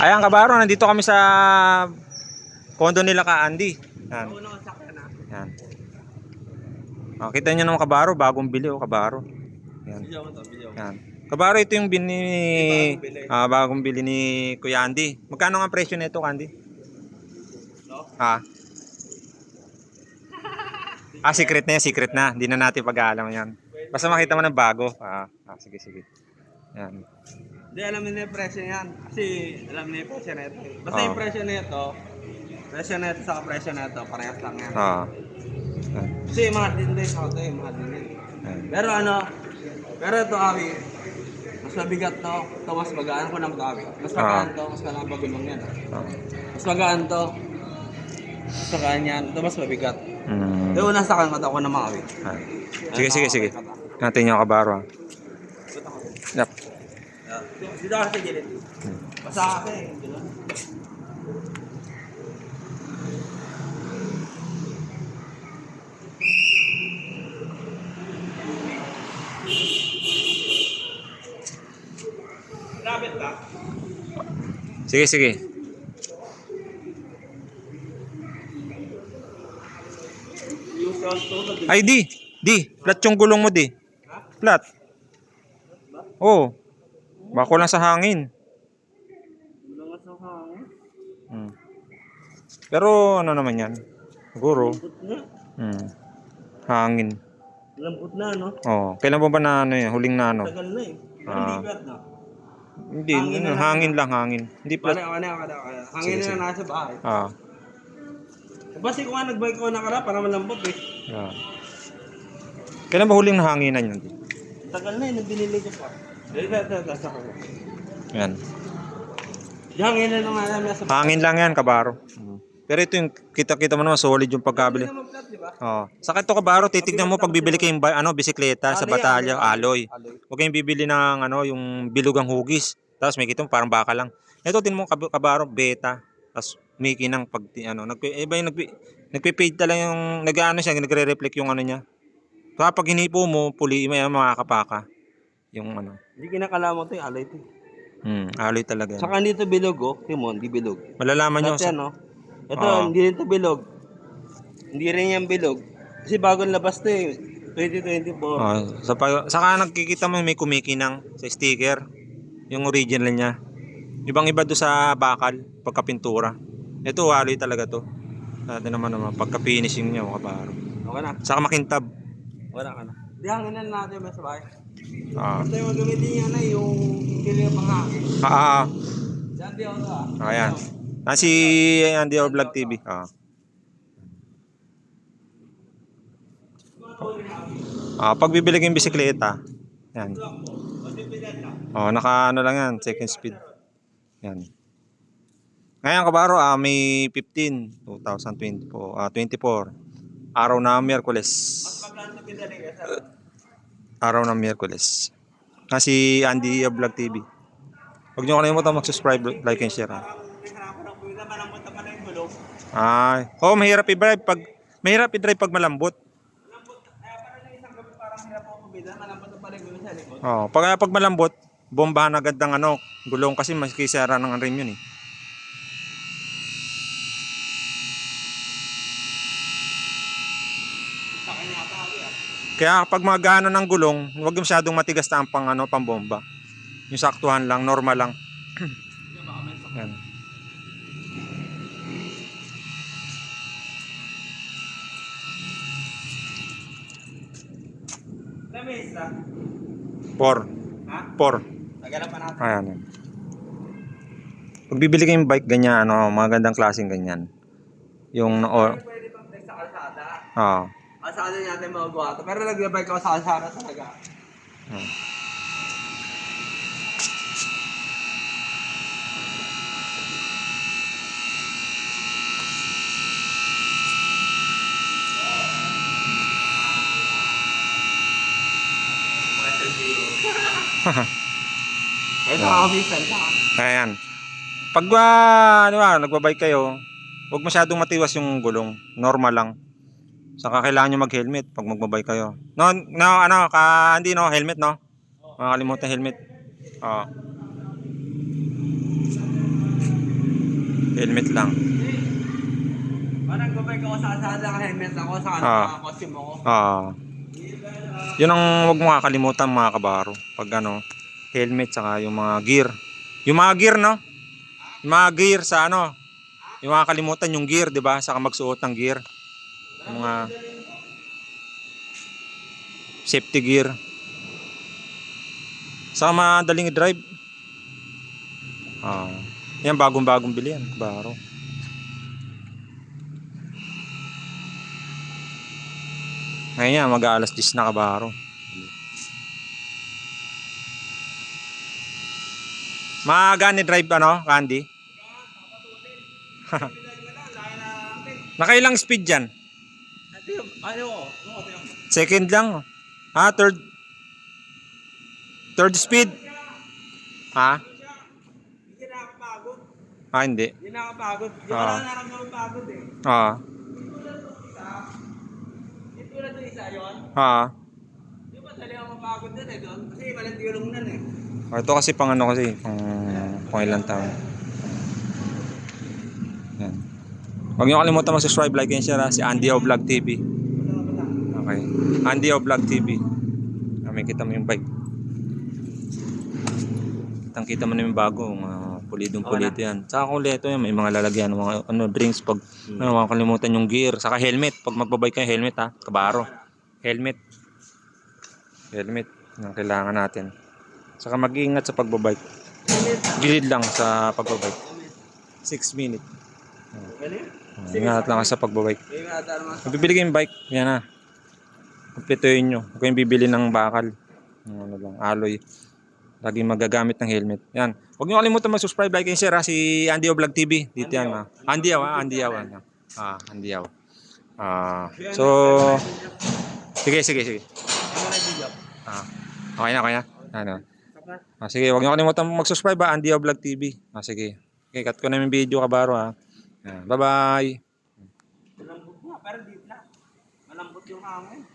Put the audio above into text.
Ayan kabaro, nandito kami sa condo nila ka Andy. Yan. Yan. Oh, kita niyo naman kabaro, bagong bili oh kabaro. Yan. Yan. Kabaro, ito yung bagong bili ni Kuya Andy. Magkano ang presyo nito, Andy? Ah. Secret na yan, secret na. Hindi na natin pag-aalam yan. Basta makita mo ng bago. Sige, sige. Yan. Hindi, alam nila yung presyo yan. Kasi alam nila yung presyo nito. Basta yung presyo nito sa presyo nito, parehas lang yan. Kasi mahal din sa ito, mahal din yan. Pero ito kami, mas mabigat to. Ito mas magaan ko ng kami. Mas magaan to, mas magaan pagulong yan. Mas magaan to. Mas magaan yan. Ito mas mabigat. Ito una sa akin, mata ko na mga kami. Sige. Natin nyo kabaro. Yep. Dito ako sa gilid. Basta ako eh. Rabbit ka? Sige. Ay, di. Flat yung gulong mo, di. Flat. Oh. Bako lang sa hangin. Pero ano naman yan? Siguro. Hangin. Lambot na, no? Oh, kailan ba na ano yan? Huling na ano? Tagal na eh. Hindi flat na. Hindi, hangin lang. Hindi flat. Hangin na nasa bahay. Basta ko nga nag-bike ko nakara para malambot eh. Kailan ba huling nahanginan yun? Tagal na eh, nabinili ko pa. Yan. Hangin na naman namin sa bahay. Hangin lang yan, kabaro. Pero ito yung kita mo naman solid yung pagkabili. Saka ito kabaro, titignan mo pag bibili kayong bisikleta sa Batalya, alloy. Huwag kayong bibili ng yung bilugang hugis. Tapos may kita mo parang baka lang. Ito tin mo kabaro, beta. Tapos may kinang pag nagpe-fade talaga yung nagre-reflect yung niya. Kapag hinipo mo, puli may makakapaka. Yung Hindi kinakalaman ito yung alloy ito. Alloy talaga. Saka dito bilog oh, Timon, di bilog. Malalaman nyo. Ito, hindi rin ito bilog. Hindi rin yan bilog. Kasi bagong labas ito eh. 2024. Saka nakikita mo may kumikinang sa sticker. Yung original niya. Ibang iba doon sa bakal, pagkapintura. Ito, alloy talaga to. Natin naman pagka-finishing niya, kabaro. Okay na. Saka makintab. Wala ka na. Di hanginan natin ba sa bahay? Basta yung gamitin niya na yung kili pang hangin. Diyan di ako Ayan. Si Andy Vlog TV. Pag bibili kayong bisikleta, yan. Naka lang yan, second speed. Yan. Ngayon kabaro, may 15, 2024, 24. Araw na Miyerkules. Araw ng Miyerkules. Si Andy Vlog TV. Huwag nyo kalimutan mag-subscribe, like, and share. Mahirap i-drive pag malambot. Pag malambot, bombahan agad ng gulong kasi makikisara ng rim yun eh. Kaya pag magano ng gulong, huwag masyadong matigas na ang pambomba. Yung saktuhan lang, normal lang. Yan. Por. Tagalan pa natin. Ayan. Pag bibili kayong bike ganyan, mga gandang klaseng ganyan. Yung Pwede pang sa kalsada. Kalsada natin magawa ito. Pero nag-bike ako sa kalsada talaga. Ito ako bisan ka. Ayan. Pag nagbabike kayo, huwag masyadong matiwas yung gulong. Normal lang. Saka kailangan nyo mag-helmet pag magbabike kayo. Hindi helmet no? Makakalimutan helmet. Helmet lang. Parang gabay ko sa helmet ako, sa costume ako. Yun ang huwag mo kakalimutan mga kabaro. Pag ano, helmet saka yung mga gear. Yung mga gear, no? Yung mga gear sa ano, yung mga kalimutan yung gear, di ba? Saka magsuot ng gear. Yung mga safety gear. Saka madaling i-drive. Yan, bagong-bagong bili yan, kabaro. Ngayon yan, mag-aalas 10 na kabaro. Magani drive ano, Candy? Nakailang speed dyan? Second lang. Third. Third speed. Hindi nakakapagod. Hindi. Hindi nakakapagod. Hindi ko lang naramdaman pagod eh. Hindi tulad ng isa yun. Di ba talaga mapagod din eh doon? Kasi walang dilong nun eh. Ito kasi pang ano kasi, pang ilang taon. Yan. Huwag niyo kalimutan mag-subscribe, like, and share si Andy O Vlog TV. Okay. Andy O Vlog TV. May kita mo yung bike. Kitang-kita mo na yung bago, pulidong-pulido yan. Saka kuleto yan, may mga lalagyan, mga drinks pag huwag kalimutan yung gear, saka helmet. Pag magbabike kayo, helmet kabaro. Helmet. Helmet. Yung kailangan natin. Saka mag-iingat sa pagbabike. Gilid lang sa pagbabike. 6 minutes. Ingat lang sa pagbabike. Bibili kayong bike, yan na. Kumpletuhin nyo. Huwag kayong bibili ng bakal. Alloy. Lagi magagamit ng helmet. Yan. Huwag nyo kalimutan mag-subscribe, like, and share si Andy O Vlog TV. Dito yan. Andy O. Andy O. So, sige. Okay na. Ano? Sige, huwag nyo kalimutan mag-subscribe Andy O Vlog TV. Sige. Okay, cut ko na yung video kabaro Bye-bye. Malambot nga, pero deep na. Malambot yung hangin.